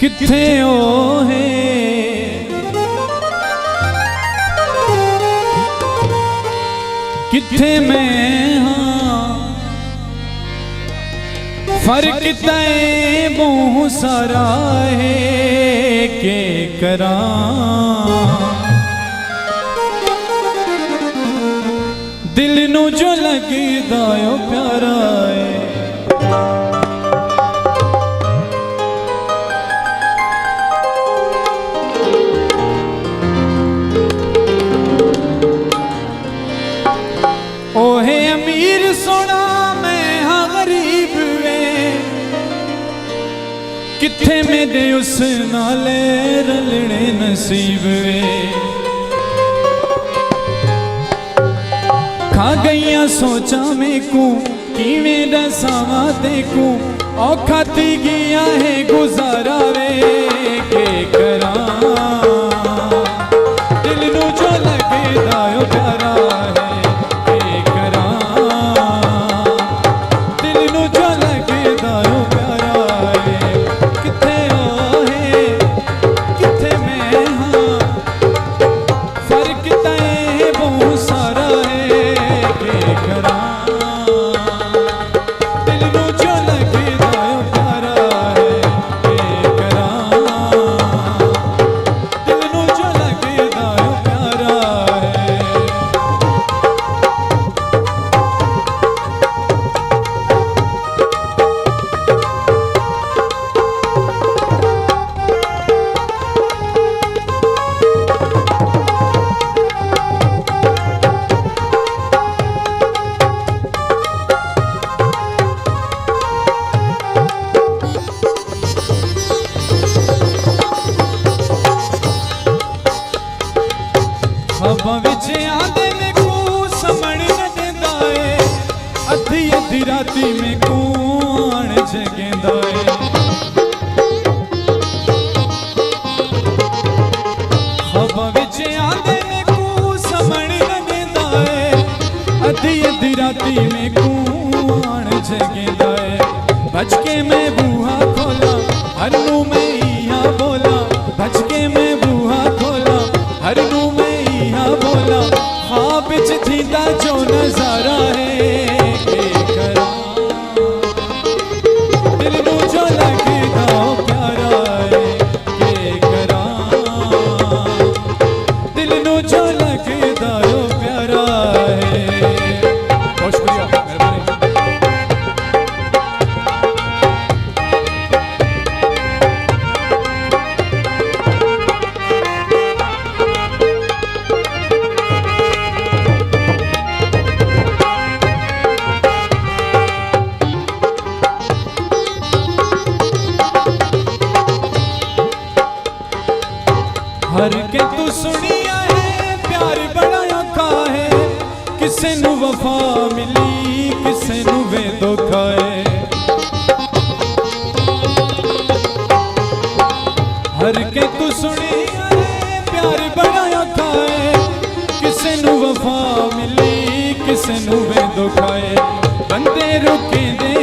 किथे ओ है किथे मैं हाँ फर्क तय बहुत सारा है के करा दिल नू जो लगदा ओ प्यारा है ओहे अमीर सोना मैं हाँ गरीब वे किथे मेरे उस नाले रलने नसीब वे खा गईया सोचा में को किवें दसावा देखूं औखा थी गया है गुजारा वे के करा दिल नू जो लगदा ओ प्यारा है हवा विच आंदे में को समण न देंदा है अधी अधी राती में को आण जगेंदा है हवा विच आंदे में को समण न देंदा है अधी अधी राती में को आण जगेंदा है बच के मैं बूहा खोला हर नू मैं इहा बोला बच के मैं बूहा खोला हर नू बोला हाँ बिच थींदा जो नजारा है के करा दिल नू जो लगदा प्यारा है के करा दिल नू जो लगदा प्यारा है। बहुत शुक्रिया हर के तू सुनिया है प्यार बड़ा औखा है किसे नू वफा मिली किसे नू वे धोखा है हर के तू सुनिया है प्यार बड़ा औखा है किसे नू वफा मिली किसे नू वे धोखा है बंदे रुके दे